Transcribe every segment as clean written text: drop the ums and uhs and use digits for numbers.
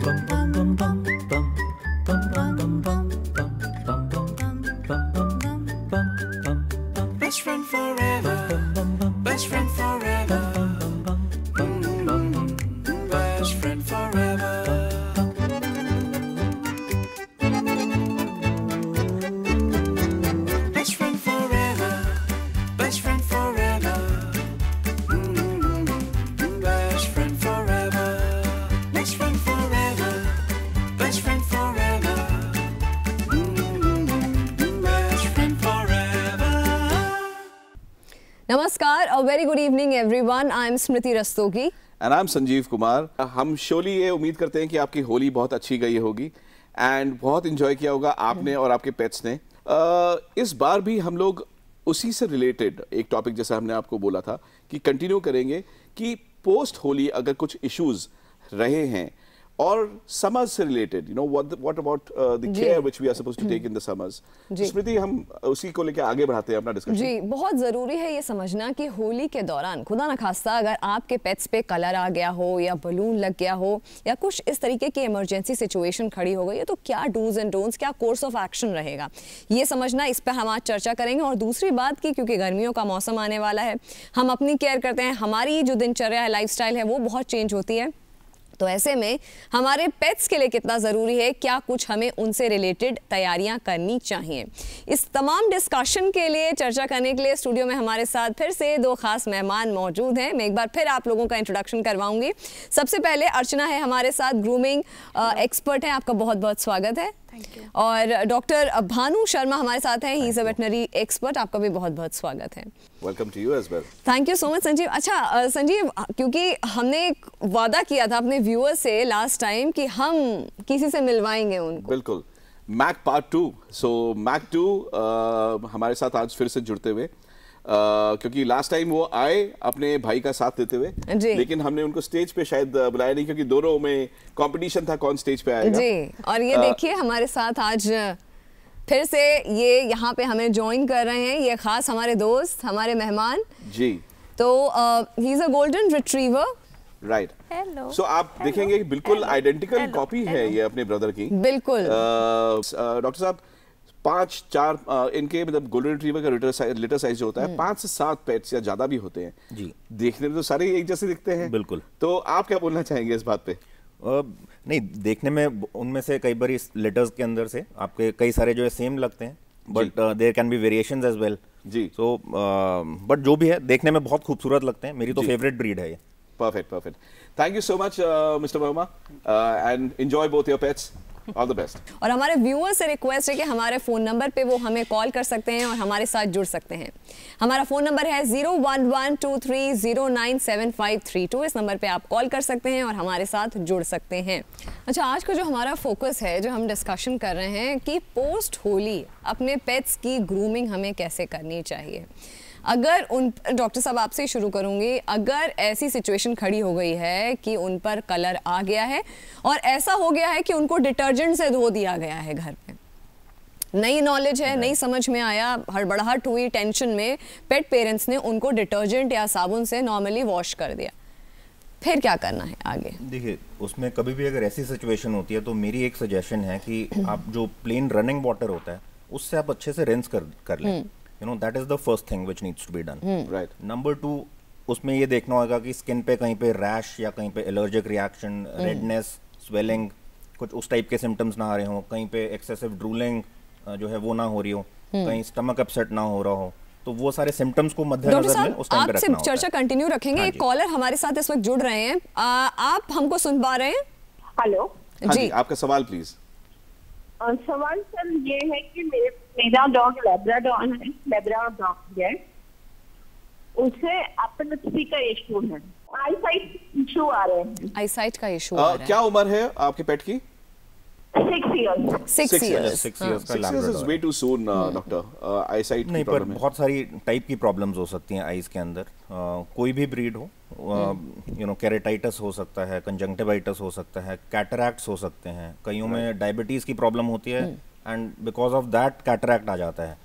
Best friend forever. Best friend forever. Best friend forever. Best friend forever. Best friend forever. Best friend forever. Best friend forever. Best friend forever. Best friend forever. नमस्कार और very good evening everyone. I am Smriti Rastogi and I am Sanjeev Kumar. हम शोली ये उम्मीद करते हैं कि आपकी होली बहुत अच्छी गई होगी एंड बहुत एंजॉय किया होगा आपने और आपके पेट्स ने। इस बार भी हम लोग उसी से रिलेटेड एक टॉपिक जैसा हमने आपको बोला था कि कंटिन्यू करेंगे कि पोस्ट होली अगर कुछ इश्यूज रहे हैं और समर्स से रिलेटेड, you know what about the care which we are supposed to take in the summers. Smriti, हम उसी को लेकर आगे बढ़ाते हैं अपना डिस्कशन। जी, बहुत ज़रूरी है ये समझना कि होली के दौरान खुदा न खास्ता अगर आपके पेट्स पे कलर आ गया हो या बलून लग गया हो या कुछ इस तरीके की इमरजेंसी सिचुएशन खड़ी हो गई है तो क्या डूज एंड डोंट्स, क्या कोर्स ऑफ एक्शन रहेगा, ये समझना, इस पर हम आज चर्चा करेंगे। और दूसरी बात की क्योंकि गर्मियों का मौसम आने वाला है, हम अपनी केयर करते हैं, हमारी जो दिनचर्या है, लाइफस्टाइल है, वो बहुत चेंज होती है। तो ऐसे में हमारे पेट्स के लिए कितना ज़रूरी है, क्या कुछ हमें उनसे रिलेटेड तैयारियां करनी चाहिए। इस तमाम डिस्कशन के लिए, चर्चा करने के लिए स्टूडियो में हमारे साथ फिर से दो खास मेहमान मौजूद हैं। मैं एक बार फिर आप लोगों का इंट्रोडक्शन करवाऊंगी। सबसे पहले अर्चना है हमारे साथ, ग्रूमिंग एक्सपर्ट हैं, आपका बहुत बहुत स्वागत है। और डॉक्टर भानु शर्मा हमारे साथ हैं, he is a veterinary expert, आपका भी बहुत बहुत स्वागत है। Welcome to you as well. Thank you so much Sanjeev. अच्छा संजीव, क्योंकि हमने एक वादा किया था अपने व्यूअर्स से लास्ट टाइम कि हम किसी से मिलवाएंगे उनको। बिल्कुल, मैक पार्ट 2। सो मैक 2 हमारे साथ आज फिर से जुड़ते हुए, क्योंकि लास्ट टाइम वो आए अपने भाई का साथ देते हुए, लेकिन हमने उनको स्टेज पे शायद बुलाया नहीं क्योंकि दोनों में कंपटीशन था कौन स्टेज पे आएगा। जी, और ये देखिए हमारे साथ आज फिर से ये यहाँ पे हमें ज्वाइन कर रहे हैं, ये खास हमारे दोस्त, हमारे मेहमान जी। तो he is a golden retriever, right. So आप देखेंगे कि बिल्कुल आइडेंटिकल कॉपी है ये अपने ब्रदर की। बिल्कुल। डॉक्टर साहब, 5-4 इनके मतलब गोल्डन रिट्रीवर का लिटर साइज जो होता है 5 से 7 पेट्स या ज्यादा भी होते हैं जी। देखने में तो सारे एक जैसे दिखते हैं। बिल्कुल। तो आप क्या बोलना चाहेंगे इस बात पे? नहीं, देखने में उनमें से कई बार इस लेटर्स के अंदर से आपके कई सारे जो है सेम लगते हैं, but there can be variations as well जी। सो बट जो भी है देखने में बहुत खूबसूरत लगते हैं। मेरी तो फेवरेट ब्रीड है ये। Perfect, perfect. Thank you so much mister Verma and enjoy both your pets. All the best. और हमारे व्यूअर्स से रिक्वेस्ट है कि हमारे फ़ोन नंबर पे वो हमें कॉल कर सकते हैं और हमारे साथ जुड़ सकते हैं। हमारा फ़ोन नंबर है 0112309752। इस नंबर पे आप कॉल कर सकते हैं और हमारे साथ जुड़ सकते हैं। अच्छा, आज का जो हमारा फोकस है, जो हम डिस्कशन कर रहे हैं कि पोस्ट होली अपने पेट्स की ग्रूमिंग हमें कैसे करनी चाहिए। अगर उन, डॉक्टर साहब आपसे ही शुरू करूंगी, अगर ऐसी सिचुएशन खड़ी हो गई है कि उन पर कलर आ गया है और ऐसा हो गया है कि उनको डिटर्जेंट से धो दिया गया है घर पे, नई नॉलेज है, नई समझ में आया, हड़बड़ाहट हुई, टेंशन में पेट पेरेंट्स ने उनको डिटर्जेंट या साबुन से नॉर्मली वॉश कर दिया, फिर क्या करना है आगे? देखिए, उसमें कभी भी अगर ऐसी सिचुएशन होती है तो मेरी एक सजेशन है कि आप जो प्लेन रनिंग वाटर होता है उससे आप अच्छे से रिंस कर लें। You know, that is the first thing which needs to be done. Right. Number 2, उसमें ये देखना होगा कि स्किन पे कहीं पे रैश या कहीं पे एलर्जिक रिएक्शन, रेडनेस, स्वेलिंग, कुछ उस टाइप के सिम्टम्स ना आ रहे हो, कहीं पे एक्सेसिव ड्रूलिंग जो है वो ना हो रही हो, कहीं स्टमक अपसेट ना हो रहा हो, तो वो सारे सिम्टम्स को मद्देनजर में उस टाइम पे रखना होता है। आपसे चर्चा कंटिन्यू रखेंगे। एक कॉलर हमारे साथ इस वक्त जुड़ रहे हैं, आप हमको सुन पा रहे हैं? हेलो जी, आपका सवाल प्लीज। सवाल सर ये है कि मेरा डॉग लेब्राडोर है, उसे एपिलेप्सी का इशू है, आईसाइट इशू आ रहे हैं। आईसाइट का इशू आ रहा है। क्या उम्र है आपके पेट की? 6 years। 6 years का Labrador is way too soon, doctor. Eyesight नहीं, पर बहुत सारी टाइप की प्रॉब्लम्स हो सकती हैं आईज के अंदर। कोई भी ब्रीड हो, यू नो, केरेटाइटिस हो सकता है, कंजंक्टिवाइटिस हो सकता है, कैटरैक्ट्स हो सकते हैं, कईयों में डायबिटीज की प्रॉब्लम होती है and because of that cataract आ जाता है।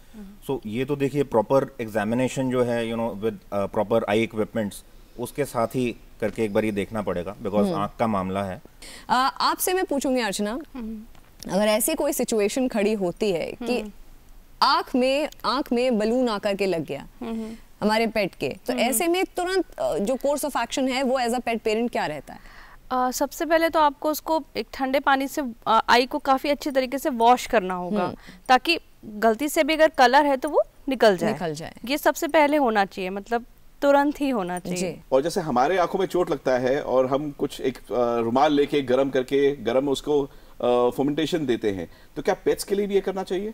सो ये तो देखिए प्रॉपर एग्जामिनेशन जो है, you know, with proper I equipments, उसके साथ ही करके एक बार ये देखना पड़ेगा, बिकॉज आँख का मामला है। आपसे मैं पूछूंगी अर्चना, अगर ऐसी कोई सिचुएशन खड़ी होती है कि आँख में बलून आकर के लग गया हमारे पेट के, तो ऐसे में तुरंत जो कोर्स ऑफ एक्शन है वो एज अ पेट पेरेंट क्या रहता है? सबसे पहले तो आपको उसको एक ठंडे पानी से आई को काफ़ी अच्छे तरीके से वॉश करना होगा, ताकि गलती से भी अगर कलर है तो वो निकल जाए। ये सबसे पहले होना चाहिए, मतलब तुरंत ही होना चाहिए। और जैसे हमारे आंखों में चोट लगता है और हम कुछ एक रुमाल लेके गरम करके गरम उसको फर्मेंटेशन देते हैं, तो क्या पेट्स के लिए भी ये करना चाहिए?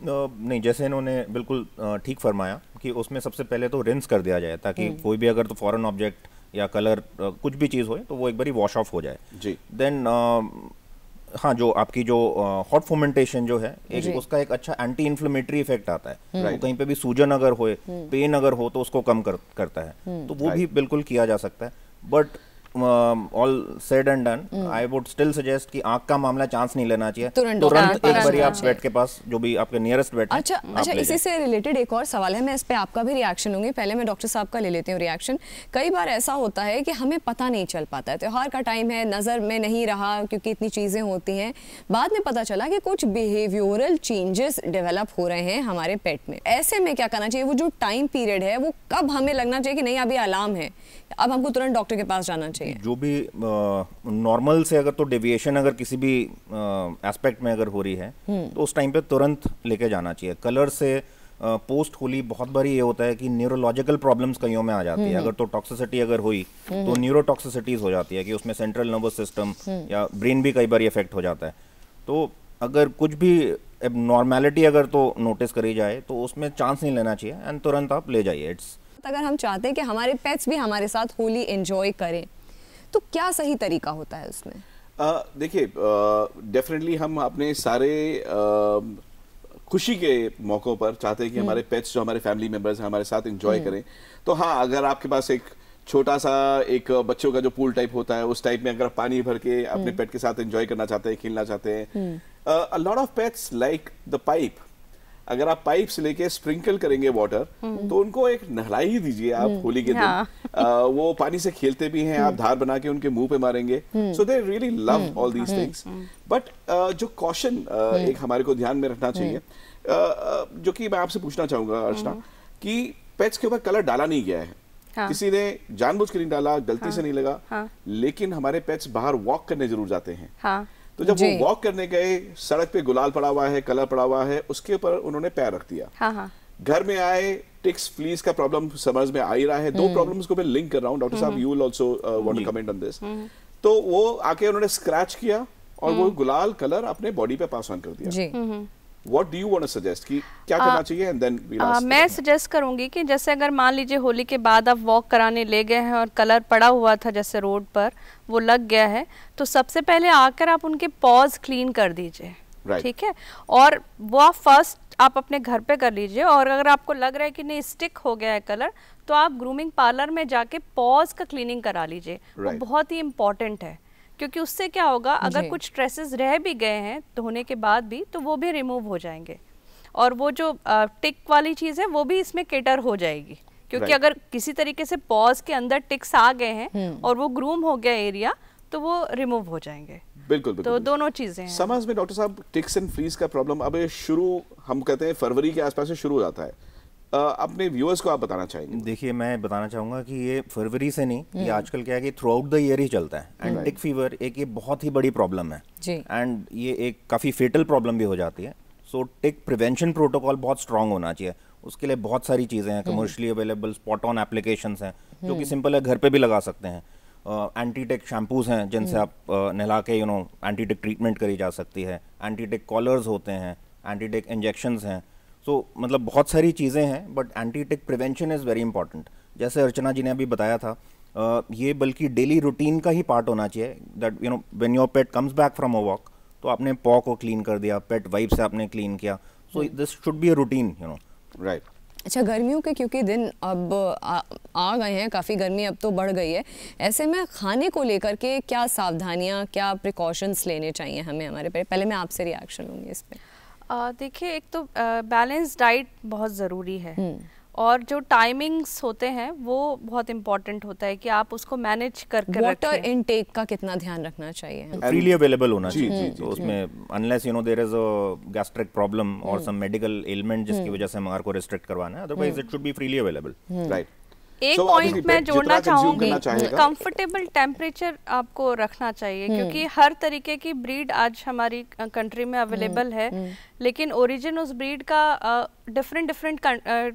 नहीं, जैसे इन्होंने बिल्कुल ठीक फरमाया कि उसमें सबसे पहले तो रिंस कर दिया जाए, ताकि कोई भी अगर तो फॉरेन ऑब्जेक्ट या कलर कुछ भी चीज़ हो तो वो एक बारी वॉश ऑफ हो जाए जी। देन हाँ, जो आपकी जो हॉट फर्मेंटेशन जो है एक उसका एक अच्छा एंटी इन्फ्लेमेटरी इफेक्ट आता है। तो कहीं पे भी सूजन अगर हो, पेन अगर हो तो उसको कम करता है, तो वो भी बिल्कुल किया जा सकता है। But all said and done, I would still suggest कि आंख का मामला चांस नहीं लेना चाहिए, तुरंत एक बार आप वेट के पास, जो भी आपके नियरेस्ट वेट है। अच्छा, इसी से रिलेटेड एक और सवाल है, मैं इस पे आपका भी रिएक्शन लूंगी। पहले मैं डॉक्टर साहब का ले लेती हूँ रिएक्शन। कई बार ऐसा होता है कि हमें पता नहीं चल पाता है, त्योहार का टाइम है, नजर में नहीं रहा क्योंकि इतनी चीजें होती हैं, बाद में पता चला कि कुछ बिहेवियरल चेंजेस डेवलप हो रहे हैं हमारे पेट में। ऐसे में क्या करना चाहिए? वो जो टाइम पीरियड है वो कब हमें लगना चाहिए कि नहीं अभी अलार्म है, अब हमको तुरंत डॉक्टर के पास जाना चाहिए? जो भी नॉर्मल से अगर तो डेविएशन अगर किसी भी एस्पेक्ट में अगर हो रही है तो उस टाइम पे तुरंत लेके जाना चाहिए। कलर से पोस्ट होली बहुत बार ये होता है कि न्यूरोलॉजिकल प्रॉब्लम्स कईयों में आ जाती है। अगर तो टॉक्सिसिटी अगर हुई तो न्यूरोटॉक्सिसिटीज हो जाती है कि उसमें सेंट्रल नर्वस सिस्टम या ब्रेन भी कई बार इफेक्ट हो जाता है। तो अगर कुछ भी एबनॉर्मैलिटी अगर तो नोटिस करी जाए तो उसमें चांस नहीं लेना चाहिए एंड तुरंत आप ले जाइए। अगर हम चाहते हैं कि हमारे पेट्स भी हमारे साथ होली एंजॉय करें तो क्या सही तरीका होता है उसमें? देखिए, डेफिनेटली हम अपने सारे खुशी के मौक़ों पर चाहते हैं कि हमारे पेट्स जो हमारे फैमिली मेंबर्स हैं हमारे साथ एंजॉय करें। तो हाँ, अगर आपके पास एक छोटा सा एक बच्चों का जो पूल टाइप होता है उस टाइप में अगर पानी भर के अपने पेट के साथ एंजॉय करना चाहते हैं, खेलना चाहते हैं, a lot of pets like the pipe. अगर आप पाइप से लेके स्प्रिंकल करेंगे वाटर तो उनको एक नहला ही दीजिए आप होली के दिन। वो पानी से खेलते भी हैं, आप धार बना के उनके मुंह पे मारेंगे। So they really love all these things. But जो कॉशन एक हमारे को ध्यान में रखना चाहिए, जो कि मैं आपसे पूछना चाहूंगा अर्चना, कि पेट्स के ऊपर कलर डाला नहीं गया है। किसी ने जानबूझ के नहीं डाला, गलती से नहीं लगा, लेकिन हमारे पेट्स बाहर वॉक करने जरूर जाते हैं। तो जब वो वॉक करने गए, सड़क पे गुलाल पड़ा हुआ है, कलर पड़ा हुआ है, उसके ऊपर उन्होंने पैर रख दिया। घर में आए, टिक्स फ्लीज का प्रॉब्लम समझ में आ ही रहा है। दो प्रॉब्लम्स को मैं लिंक कर रहा हूं, डॉक्टर साहब you will also want to comment on this. तो वो आके उन्होंने स्क्रैच किया और वो गुलाल कलर अपने बॉडी पे पास ऑन कर दिया। What do you want to suggest कि क्या करना चाहिए? And then we'll ask मैं सजेस्ट करूंगी कि जैसे अगर मान लीजिए होली के बाद आप वॉक कराने ले गए हैं और कलर पड़ा हुआ था जैसे रोड पर, वो लग गया है, तो सबसे पहले आकर आप उनके पॉज क्लीन कर दीजिए। ठीक है, और वो आप फर्स्ट आप अपने घर पे कर लीजिए। और अगर आपको लग रहा है कि नहीं स्टिक हो गया है कलर, तो आप ग्रूमिंग पार्लर में जाके पॉज का क्लीनिंग करा लीजिए। वो बहुत ही इम्पोर्टेंट है, क्योंकि उससे क्या होगा, अगर कुछ स्ट्रेसेस रह भी गए हैं धोने के बाद भी, तो वो भी रिमूव हो जाएंगे। और वो जो टिक वाली चीज़ है वो भी इसमें केटर हो जाएगी, क्योंकि अगर किसी तरीके से पॉज के अंदर टिक्स आ गए हैं और वो ग्रूम हो गया एरिया, तो वो रिमूव हो जाएंगे। बिल्कुल, तो दोनों चीजें हैं। समझ में डॉक्टर साहब, टिक्स एंड फ्लीज का प्रॉब्लम अब शुरू हम कहते हैं फरवरी के आसपास से शुरू हो जाता है। अपने व्यूअर्स को आप बताना चाहेंगे? देखिए, मैं बताना चाहूँगा कि ये फरवरी से नहीं, ये आजकल क्या है कि थ्रू आउट द ईयर ही चलता है। एंड टिक फीवर एक ये बहुत ही बड़ी प्रॉब्लम है एंड ये एक काफ़ी फेटल प्रॉब्लम भी हो जाती है। सो टिक प्रिवेंशन प्रोटोकॉल बहुत स्ट्रांग होना चाहिए। उसके लिए बहुत सारी चीज़ें हैं, commercially available spot on applications हैं जो कि सिंपल है, घर पे भी लगा सकते हैं। एंटी टिक शैम्पूज हैं जिनसे आप नहला के एंटी टिक ट्रीटमेंट करी जा सकती है। एंटी टिक कॉलर्स होते हैं, एंटी टिक इंजेक्शंस हैं। तो मतलब बहुत सारी चीज़ें हैं, but anti tick prevention is very important. जैसे अर्चना जी ने अभी बताया था, ये बल्कि डेली रूटीन का ही पार्ट होना चाहिए। That when your pet comes back from a walk, तो आपने पॉ को क्लीन कर दिया, पेट वाइप से आपने क्लीन किया। So this should be a routine, right. अच्छा, गर्मियों के क्योंकि दिन अब आ गए हैं, काफ़ी गर्मी अब तो बढ़ गई है, ऐसे में खाने को लेकर के क्या सावधानियां, क्या प्रिकॉशंस लेने चाहिए हमें हमारे पेट? पहले मैं आपसे रिएक्शन लूँगी इस पर। देखिए, एक तो बैलेंस डाइट बहुत ज़रूरी है। और जो टाइमिंग्स होते हैं वो बहुत इंपॉर्टेंट होता है कि आप उसको मैनेज करके वाटर रखें। इनटेक का कितना ध्यान रखना चाहिए? फ्रीली अवेलेबल होना जी, चाहिए। जी, तो उसमें unless you know there is a gastric problem और सम मेडिकल एलिमेंट जिसकी वजह से हमारे को रिस्ट्रिक्ट करवाना है, otherwise it should be freely available. Right. एक So, पॉइंट obviously, मैं pet जोड़ना जितना consume चाहूंगी, करना चाहेगा, कंफर्टेबल टेम्परेचर आपको रखना चाहिए क्योंकि हर तरीके की ब्रीड आज हमारी कंट्री में अवेलेबल है, लेकिन ओरिजिन उस ब्रीड का डिफरेंट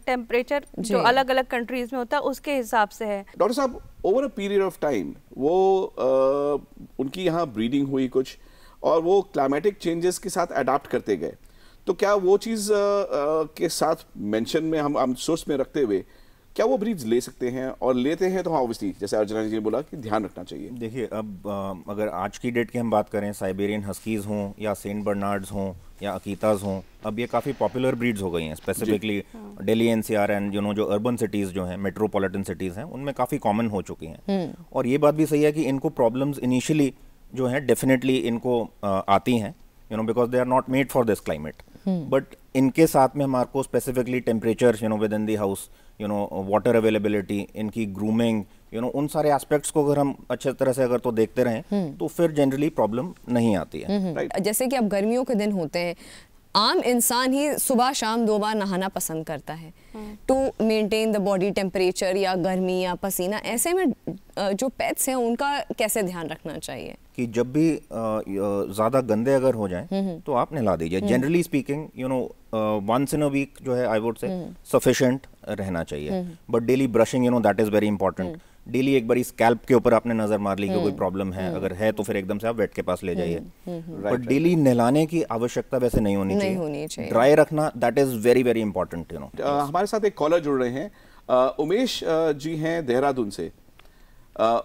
टेम्परेचर जो अलग अलग कंट्रीज में होता है उसके हिसाब से है। डॉक्टर साहब, over a period of time वो उनकी यहाँ ब्रीडिंग हुई कुछ और वो क्लाइमेटिक चेंजेस के साथ अडाप्ट करते गए, तो क्या वो चीज़ के साथ मेंशन में हम सोर्स में रखते हुए क्या वो ब्रीड्स ले सकते हैं, और लेते हैं तो हाँ ऑब्वियसली जैसे अर्चना जी ने बोला कि ध्यान रखना चाहिए। देखिए, अब अगर आज की डेट की हम बात करें, साइबेरियन हस्कीज हों या सेंट बर्नार्ड्स हों या अकीताज हों, अब ये काफ़ी पॉपुलर ब्रीड्स हो गई हैं। स्पेसिफिकली दिल्ली एनसीआर एंड जो अर्बन सिटीज़ जो हैं, मेट्रोपॉलिटन सिटीज़ हैं, उनमें काफ़ी कॉमन हो चुकी हैं। और ये बात भी सही है कि इनको प्रॉब्लम्स इनिशियली जो हैं डेफिनेटली इनको आती हैं, because they are not made for this climate. But इनके साथ में हमारे को specifically temperature within the house, water availability, इनकी ग्रूमिंग, उन सारे एस्पेक्ट्स को अगर हम अच्छे तरह से अगर तो देखते रहें तो फिर जनरली प्रॉब्लम नहीं आती है। जैसे कि अब गर्मियों के दिन होते हैं, आम इंसान ही सुबह शाम 2 बार नहाना पसंद करता है to maintain the body temperature या गर्मी या पसीना। ऐसे में जो पेट्स हैं उनका कैसे ध्यान रखना चाहिए? कि जब भी ज़्यादा गंदे अगर हो जाएं तो आप नहला दीजिए। Generally speaking once in a week जो है आई वुड से सफिशिएंट रहना चाहिए। But daily brushing that is very important. Daily एक बार स्कैल्प के ऊपर आपने नजर मार ली कि कोई प्रॉब्लम है, अगर है तो फिर एकदम से आप वेट के पास ले जाइए। बट डेली नहलाने की आवश्यकता वैसे नहीं होनी चाहिए। ड्राई रखना that is very very important. हमारे साथ एक कॉलर जुड़ रहे हैं, उमेश जी हैं देहरादून से।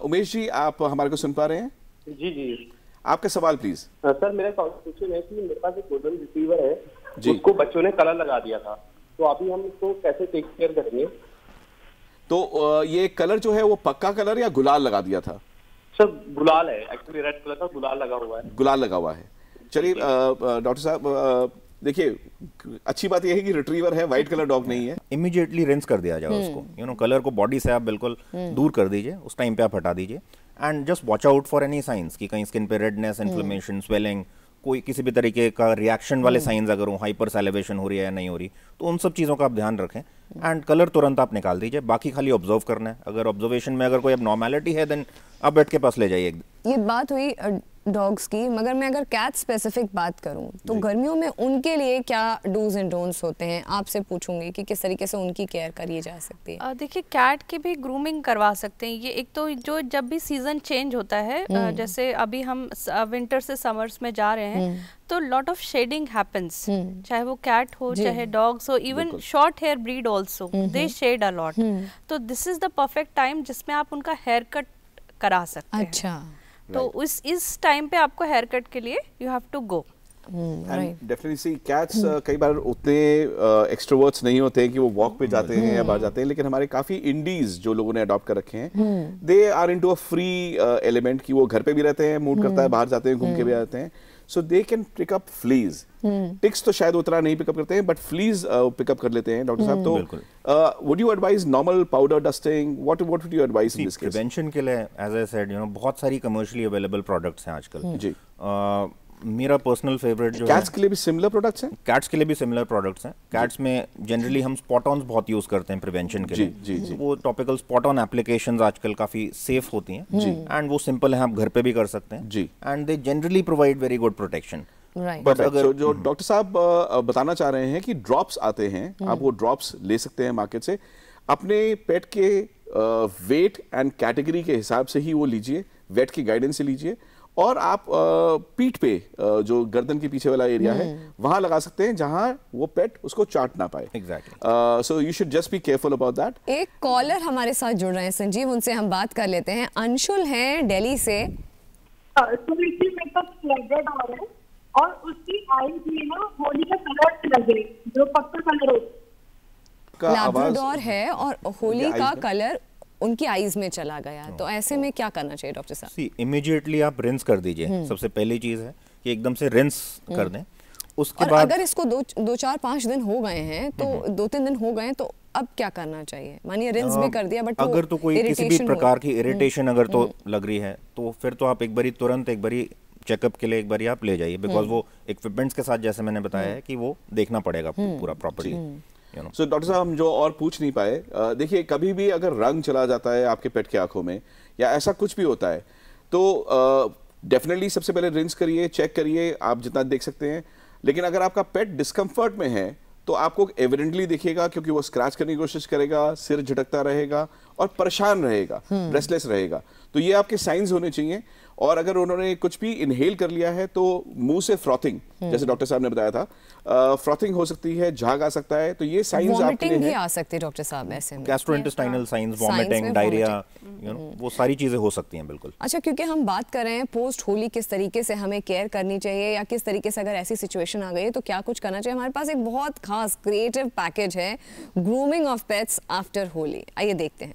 उमेश जी, आप हमारे को सुन पा रहे हैं? जी जी। आपका सवाल प्लीज। सर, मेरा क्वेश्चन है कि मेरे पास एक गोल्डन रिट्रीवर है जी। उसको बच्चों ने कलर लगा दिया था, तो अभी हम उसको कैसे टेक केयर करेंगे? तो ये कलर जो है वो पक्का कलर या गुलाल लगा दिया था? सर गुलाल है, एक्चुअली रेड कलर का गुलाल लगा हुआ है। गुलाल लगा हुआ है। चलिए डॉक्टर साहब, देखिए अच्छी बात यह है कि रिट्रीवर है, व्हाइट कलर डॉग नहीं है। इमीडिएटली रिंस कर दिया जाए उसको। कलर को बॉडी से आप बिल्कुल दूर कर दीजिए, उस टाइम पे आप हटा दीजिए। And just watch out for any science कि कहीं स्किन पे रेडनेस, इन्फ्लेमेशन, स्वेलिंग, कोई किसी भी तरीके का रिएक्शन वाले साइंस अगर हो, हाइपर सैलिवेशन हो रही है या नहीं हो रही, तो उन सब चीज़ों का आप ध्यान रखें। एंड कलर तुरंत आप निकाल दीजिए। बाकी खाली ऑब्जर्व करना है। अगर ऑब्जर्वेशन में अगर कोई अब नॉर्मेलिटी है देन आप बेड के पास ले जाइए। ये बात हुई डॉग्स की, मगर मैं अगर कैट स्पेसिफिक बात करूं तो गर्मियों में उनके लिए क्या डूज एंड डोंट्स होते हैं, आपसे पूछूंगी कि किस तरीके से उनकी केयर करी जा सकती है। देखिए, कैट की भी ग्रूमिंग करवा सकते हैं। ये एक तो जो जब भी सीजन चेंज होता है, जैसे अभी हम विंटर से समर्स में जा रहे हैं, तो लॉट ऑफ शेडिंग हैपेंस, चाहे वो कैट हो चाहे डॉग्स हो, even short hair breed also they shed a lot. तो this is the perfect time जिसमें आप उनका हेयर कट करा सकते हैं। अच्छा, तो इस टाइम पे आपको हेयर कट के लिए you have to go. Definitely see cats कई बार उतने एक्सट्रोवर्ट्स नहीं होते कि वो वॉक पे जाते हैं या बाहर जाते हैं, लेकिन हमारे काफी इंडीज जो लोगों ने अडॉप्ट कर रखे हैं, they are into a free element कि वो घर पे भी रहते हैं, मूड करता है बाहर जाते हैं, घूम के भी आते हैं, so they can pick up fleas. Ticks तो शायद उतना नहीं पिकअप करते हैं, बट फ्लीज पिकअप कर लेते हैं डॉक्टर साहब। तो would you advise normal powder dusting, what would you advise in this case? Prevention के लिए एज आई सेड बहुत सारी कमर्शियली अवेलेबल प्रोडक्ट्स हैं आजकल। जी। मेरा पर्सनल फेवरेट जो कैट्स के लिए भी सिमिलर प्रोडक्ट्स हैं? कैट्स के लिए भी सिमिलर प्रोडक्ट्स हैं। कैट्स में जनरली हम स्पॉट ऑन्स बहुत यूज करते हैं प्रिवेंशन के लिए। जी, जी। वो टॉपिकल स्पॉट ऑन एप्लीकेशंस आजकल काफी सेफ होती हैं जी, एंड वो सिंपल है, आप घर पे भी कर सकते हैं जी, and they generally provide very good protection. But अगर जो डॉक्टर साहब बताना चाह रहे हैं कि ड्रॉप्स आते हैं, आप वो ड्रॉप्स ले सकते हैं मार्केट से, अपने पेट के वेट एंड कैटेगरी के हिसाब से ही वो लीजिए, वेट की गाइडेंस से लीजिए, और आप पीठ पे जो गर्दन के पीछे वाला एरिया है वहां लगा सकते हैं जहां वो पेट उसको चाट ना पाए। Exactly. So you should just be careful about that. एक कॉलर हमारे साथ जुड़ रहे हैं संजीव, उनसे हम बात कर लेते हैं। अंशुल हैं दिल्ली से। मेरे पास लैब्राडोर है और उसकी आईज में ना होली का कलर लगे, जो पक्का कलर हो। लैब्राडोर है और होली का कलर उनकी आईज में चला गया, तो ऐसे में क्या करना चाहिए डॉक्टर साहब? सी इमीडिएटली आप रिंस कर दीजिए। सबसे पहली चीज है कि एकदम से रिंस कर दें। उसके और बाद अगर इसको 2-4-5 दिन हो गए हैं, तो 2-3 दिन हो गए हैं, तो अब क्या करना चाहिए? मानिए रिंस भी कर दिया बट अगर तो कोई किसी भी प्रकार की इरिटेशन अगर तो लग रही है तो फिर तो आप एक बारी तुरंत एक बारी चेकअप के लिए एक बारी आप ले जाइए, बिकॉज वो इक्विपमेंट्स के साथ जैसे मैंने बताया है कि वो देखना पड़ेगा पूरा प्रॉपर्ली। सो डॉक्टर साहब, हम जो और पूछ नहीं पाए, देखिए कभी भी अगर रंग चला जाता है आपके पेट की आंखों में या ऐसा कुछ भी होता है तो डेफिनेटली सबसे पहले रिंस करिए, चेक करिए आप जितना देख सकते हैं। लेकिन अगर आपका पेट डिस्कम्फर्ट में है तो आपको एविडेंटली दिखेगा, क्योंकि वो स्क्रैच करने की कोशिश करेगा, सिर झटकता रहेगा और परेशान रहेगा, रेस्टलेस रहेगा। तो ये आपके साइंस होने चाहिए। और अगर उन्होंने कुछ भी इनहेल कर लिया है तो मुंह से फ्रॉथिंग, जैसे डॉक्टर साहब ने बताया था, फ्रॉथिंग हो सकती है, झाग आ सकता है, तो ये साइंस आपके लिए भी आ सकती है डॉक्टर साहब ऐसे में। गैस्ट्रोइंटेस्टाइनल साइंस, वॉमिटिंग, डायरिया, वो सारी चीजें हो सकती हैं बिल्कुल। अच्छा, क्योंकि हम बात कर रहे हैं पोस्ट होली किस तरीके से हमें केयर करनी चाहिए या किस तरीके से अगर ऐसी सिचुएशन आ गई है तो क्या कुछ करना चाहिए, हमारे पास एक बहुत खास क्रिएटिव पैकेज है, grooming of pets after Holi. आइए देखते हैं।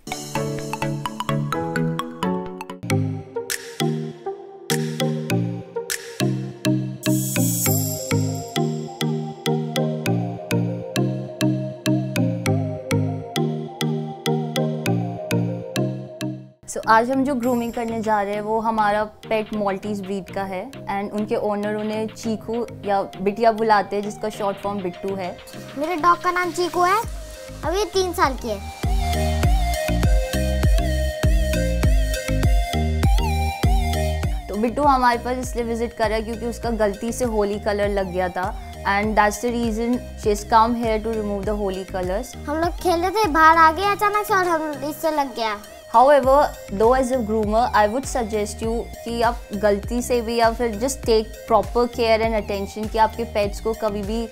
आज हम जो ग्रूमिंग करने जा रहे हैं वो हमारा पेट मॉल्टीज ब्रीड का है एंड उनके ओनर उन्हें चीकू या बिटिया बुलाते हैं, जिसका शॉर्ट फॉर्म बिट्टू है। मेरे डॉग का नाम चीकू है, अभी 3 साल की है। तो बिट्टू हमारे पास इसलिए विजिट कर रहा है क्योंकि उसका गलती से होली कलर लग गया था and that's the reason she has come here to remove the Holi colours. हम लोग खेल रहे थे, बाहर आ गया अचानक से और हम इससे लग गया। However, though as a groomer, I would suggest you कि आप गलती से भी या फिर just take proper care and attention कि आपके pets को कभी भी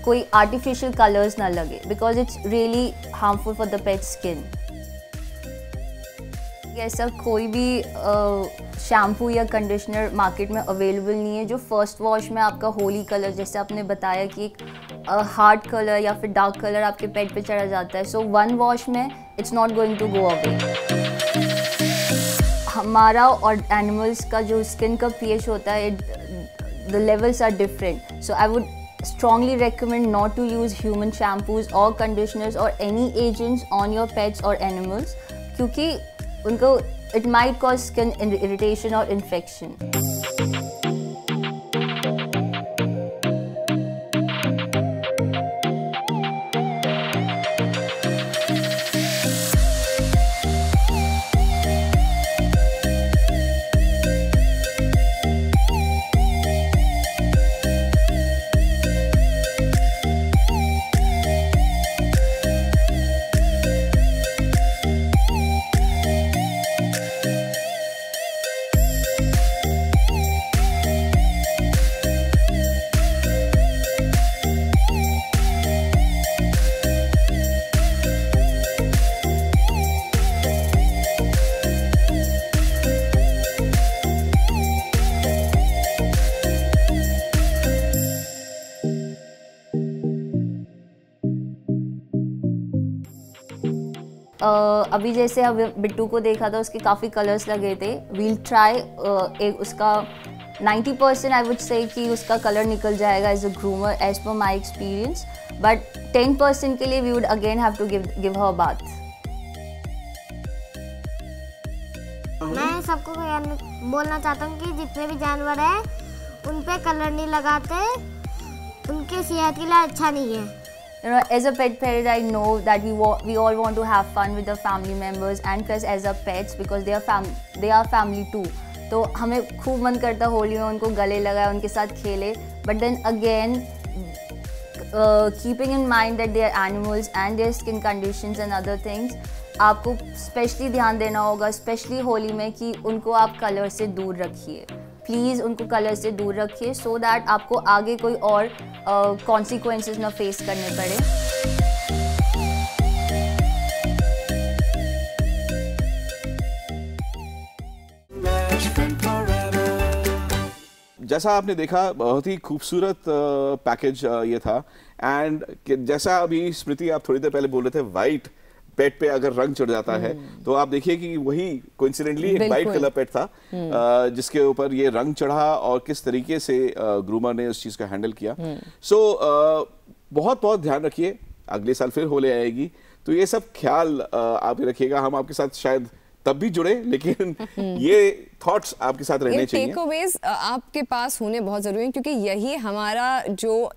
कोई artificial colors ना लगे, because it's really harmful for the pet's skin. ऐसा कोई भी शैम्पू या कंडीशनर मार्केट में अवेलेबल नहीं है जो फर्स्ट वॉश में आपका होली कलर, जैसे आपने बताया कि एक हार्ड कलर या फिर डार्क कलर आपके पेट पे चढ़ा जाता है, सो वन वॉश में it's not going to go away. हमारा और एनिमल्स का जो स्किन का पीएच होता है, the levels are different, so I would strongly recommend not to use human shampoos or conditioners or any agents on your pets or animals क्योंकि उनको it might cause skin irritation or infection. अभी जैसे अब बिट्टू को देखा था, उसके काफ़ी कलर्स लगे थे। वील ट्राई एक उसका 90% आई वुड से कि उसका कलर निकल जाएगा as a groomer as per my experience, but 10% के लिए we would again have to give her bath. मैं सबको बोलना चाहता हूँ कि जितने भी जानवर हैं उन पे कलर नहीं लगाते, उनके सेहत के लिए अच्छा नहीं है। You know, as a pet parent, I know that we all want to have fun with the family members and plus as a pets because they are family too. तो हमें खूब मन करता होली में उनको गले लगाए, उनके साथ खेले, but then again keeping in mind that they are animals and their skin conditions and other things, आपको स्पेशली ध्यान देना होगा, स्पेशली होली में, कि उनको आप कलर से दूर रखिए। प्लीज़ उनको कलर से दूर रखिए सो दैट आपको आगे कोई और कॉन्सिक्वेंसेस ना फेस करने पड़े। जैसा आपने देखा, बहुत ही खूबसूरत पैकेज ये था। एंड जैसा अभी स्मृति आप थोड़ी देर पहले बोल रहे थे, वाइट पेट पे अगर रंग चढ़ जाता है तो आप देखिए कि वही कोइंसिडेंटली एक वाइट कलर पेट था जिसके ऊपर ये रंग चढ़ा और किस तरीके से ग्रूमर ने उस चीज को हैंडल किया। सो बहुत बहुत ध्यान रखिए, अगले साल फिर होली आएगी तो ये सब ख्याल आप रखिएगा। हम आपके साथ शायद तब भी जुड़े, लेकिन ये थॉट्स आपके साथ रहने चाहिए। टेक अवेज आपके पास होने बहुत जरूरी है, क्योंकि यही हमारा जो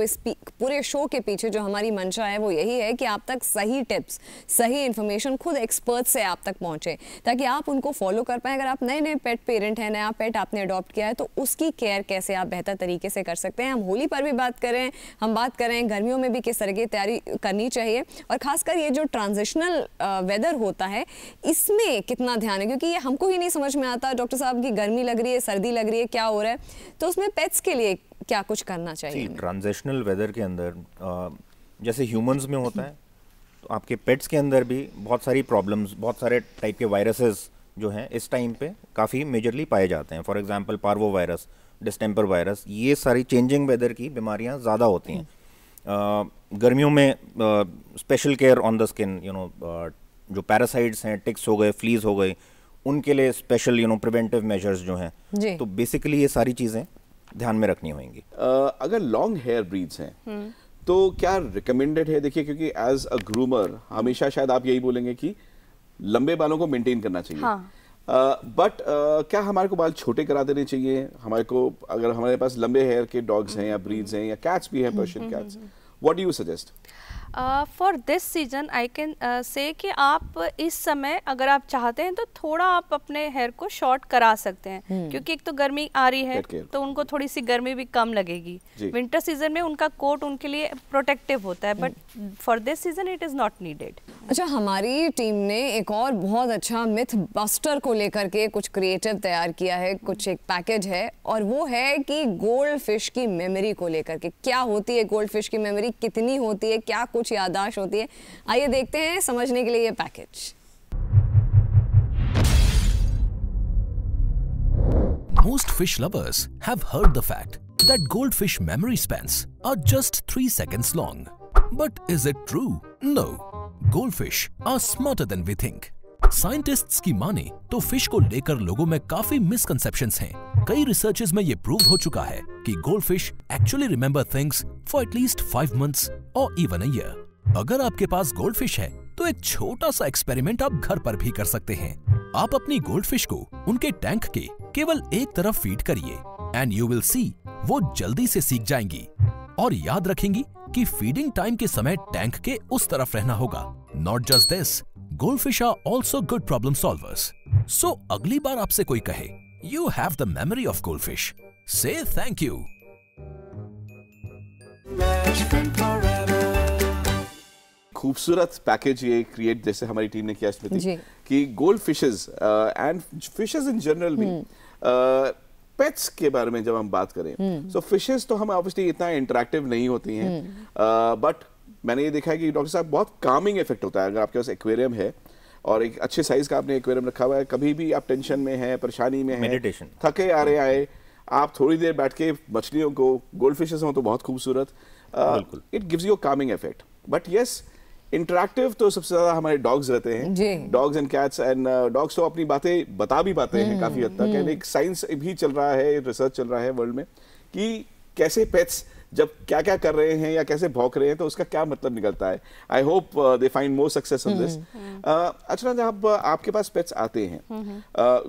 इस पूरे शो के पीछे जो हमारी मंशा है वो यही है कि आप तक सही टिप्स, सही इन्फॉर्मेशन खुद एक्सपर्ट से आप तक पहुंचे, ताकि आप उनको फॉलो कर पाएं। अगर आप नए नए पेट पेरेंट हैं, नया पेट आपने अडॉप्ट किया है, तो उसकी केयर कैसे आप बेहतर तरीके से कर सकते हैं। हम होली पर भी बात करें, हम बात करें गर्मियों में भी किस तरह की तैयारी करनी चाहिए, और खासकर ये जो ट्रांजिशनल वेदर होता है इसमें कितना ध्यान है, क्योंकि ये हमको ही नहीं समझ में आता डॉक्टर साहब की गर्मी लग रही है, सर्दी लग रही है, क्या हो रहा है, तो उसमें पेट्स के लिए क्या कुछ करना चाहिए। ट्रांजिशनल वेदर के अंदर जैसे ह्यूमंस में होता है, तो आपके पेट्स के अंदर भी बहुत सारी प्रॉब्लम्स, बहुत सारे टाइप के वायरसेस जो हैं इस टाइम पे काफ़ी मेजरली पाए जाते हैं। For example parvo virus, distemper virus, ये सारी चेंजिंग वेदर की बीमारियां ज़्यादा होती हैं। गर्मियों में special care on the skin, जो पैरासाइट्स हैं, टिक्स हो गए, फ्लीज हो गए, उनके लिए स्पेशल प्रिवेंटिव मेजर्स जो हैं, तो बेसिकली ये सारी चीज़ें ध्यान में रखनी होंगी। अगर लॉन्ग हेयर ब्रीड्स हैं तो क्या रिकमेंडेड है? देखिए, क्योंकि एज अ ग्रूमर हमेशा शायद आप यही बोलेंगे कि लंबे बालों को मेंटेन करना चाहिए, बट क्या हमारे को बाल छोटे करा देने चाहिए? हमारे को अगर हमारे पास लंबे हेयर के डॉग्स हैं या ब्रीड्स हैं या कैट्स भी हैं, Persian cats, what do you suggest? For this season I can say कि आप इस समय अगर आप चाहते हैं तो थोड़ा आप अपने हेयर को शॉर्ट करा सकते हैं, क्योंकि एक तो गर्मी आ रही है तो उनको थोड़ी सी गर्मी भी कम लगेगी। विंटर सीजन में उनका कोट उनके लिए प्रोटेक्टिव होता है, but for this season it is not needed. अच्छा, हमारी टीम ने एक और बहुत अच्छा मिथ बस्टर को लेकर के कुछ क्रिएटिव तैयार किया है, कुछ एक पैकेज है, और वो है कि गोल्ड फिश की मेमोरी को लेकर के। क्या होती है गोल्ड फिश की मेमोरी, कितनी होती है, क्या कुछ याददाश्त होती है, आइए देखते हैं समझने के लिए ये package. Most fish lovers have heard the fact that goldfish memory spans are just 3 seconds long. But is it true? No. Goldfish are smarter than we think. Scientists की माने तो फिश को लेकर लोगों में काफी मिसकंसेप्शंस हैं। कई रिसर्चेस में ये प्रूव हो चुका है कि goldfish actually remember things for at least 5 months और इवन अ ईयर। अगर आपके पास गोल्डफिश है तो एक छोटा सा एक्सपेरिमेंट आप घर पर भी कर सकते हैं। आप अपनी गोल्डफिश को उनके टैंक के केवल एक तरफ फीड करिए एंड यू विल सी वो जल्दी से सीख जाएंगी और याद रखेंगी कि फीडिंग टाइम के समय टैंक के उस तरफ रहना होगा। Not just this, goldfish are also good problem solvers. So अगली बार आपसे कोई कहे you have the memory of goldfish, say thank you. खूबसूरत पैकेज ये क्रिएट जैसे हमारी टीम ने किया स्मृति, कि gold fishes and fishes in general भी पेट्स के बारे में जब हम बात करें, सो फिशेस तो हम ऑब्वियसली इतना इंटरेक्टिव नहीं होती हैं, बट मैंने ये देखा है कि डॉक्टर साहब बहुत कामिंग इफेक्ट होता है। अगर आपके पास एक्वेरियम है और एक अच्छे साइज का आपने एक्वेरियम रखा हुआ है, कभी भी आप टेंशन में हैं, परेशानी में हैं, थके आ रहे आए, आप थोड़ी देर बैठ के मछलियों को, गोल्ड फिशेस हो तो बहुत खूबसूरत, it gives you Kameng effect. But yes, interactive तो सबसे ज्यादा हमारे डॉग्स रहते हैं, dogs and cats, and dogs तो अपनी बातें बता भी पाते हैं काफी हद तक। एंड एक साइंस भी चल रहा है, रिसर्च चल रहा है वर्ल्ड में कि कैसे पेट्स जब क्या क्या कर रहे हैं या कैसे भौंक रहे हैं तो उसका क्या मतलब निकलता है। I hope they find more success in this. अच्छा, जब आपके पास पेट्स आते हैं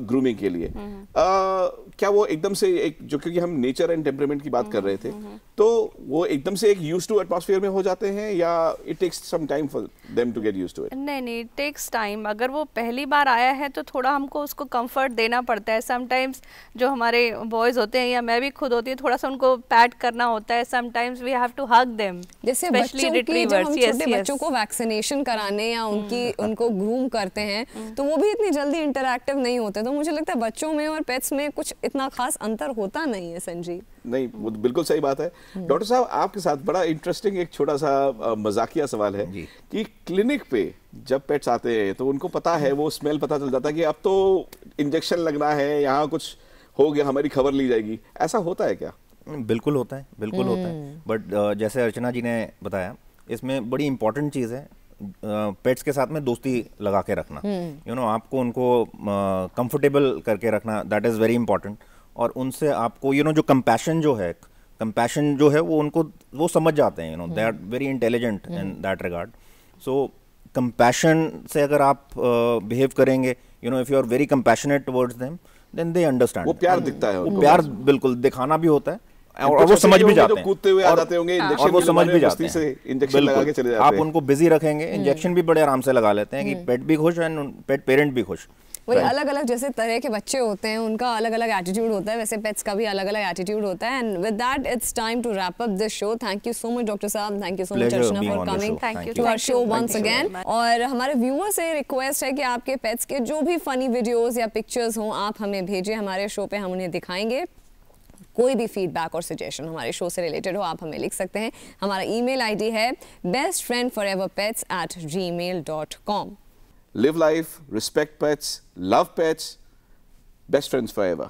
ग्रूमिंग के लिए, क्या वो एकदम से एक, जो क्योंकि हम नेचर एंड टेम्परामेंट की बात कर रहे थे, तो वो एकदम से एक यूज्ड टू एटमॉस्फेयर में हो जाते हैं या it takes some time for them to get used to it? नहीं, इट टेक्स टाइम। अगर वो पहली बार आया है तो थोड़ा हमको उसको कंफर्ट देना पड़ता है। समटाइम्स जो हमारे बॉयज होते हैं या मैं भी खुद होती हूँ, थोड़ा सा उनको पैट करना होता है। Sometimes we have to hug them, जैसे बच्चों की, जब हम छोटे बच्चों को वैक्सीनेशन कराने या उनको ग्रूम करते हैं तो वो भी इतनी जल्दी इंटरैक्टिव नहीं होते। तो मुझे लगता है बच्चों में और पेट्स में कुछ इतना खास अंतर होता नहीं है। संजीव? नहीं, वो बिल्कुल सही बात है। डॉक्टर साहब, आपके साथ बड़ा इंटरेस्टिंग एक छोटा सा मजाकिया सवाल है कि क्लिनिक पे जब पेट्स आते हैं तो उनको पता है, वो स्मेल पता चल जाता है कि अब तो इंजेक्शन लगना है, यहाँ कुछ हो गया, हमारी खबर ली जाएगी, ऐसा होता है क्या? बिल्कुल होता है, बिल्कुल होता है। बट जैसे अर्चना जी ने बताया, इसमें बड़ी इंपॉर्टेंट चीज़ है पेट्स के साथ में दोस्ती लगा के रखना। आपको उनको कंफर्टेबल करके रखना, दैट इज़ वेरी इंपॉर्टेंट। और उनसे आपको जो कंपैशन जो है वो उनको वो समझ जाते हैं, they are very intelligent in that regard. So compassion से अगर आप बिहेव करेंगे, you know, if you are very compassionate towards them, then they understand. वो प्यार दिखता है, वो प्यार बिल्कुल दिखाना भी होता है, और वो समझ भी जाते हैं, कूदते हुए आ जाते होंगे, और वो समझ भी जाते हैं, इंजेक्शन लगा के चले जाते हैं। आप उनको बिजी रखेंगे, इंजेक्शन भी बड़े आराम से लगा लेते हैं कि पेट भी खुश है, पेट पेरेंट भी खुश। वही अलग अलग जैसे तरह के बच्चे होते हैं, उनका अलग अलग एटीट्यूड होता है, वैसे पेट्स का भी अलग अलग एटीट्यूड होता है। And with that it's time to wrap up this show. Thank you so much doctor साहब, thank you so much Archana for coming to our show once again. और हमारे व्यूअर से रिक्वेस्ट है कि आपके पेट्स के जो भी फनी वीडियोस या पिक्चर्स हों आप हमें भेजें, हमारे शो पे हम उन्हें दिखाएंगे। कोई भी फीडबैक और सजेशन हमारे शो से रिलेटेड हो आप हमें लिख सकते हैं। हमारा ईमेल आईडी है bestfriendforeverpets@gmail.com। Live life, respect pets, love pets, best friends forever.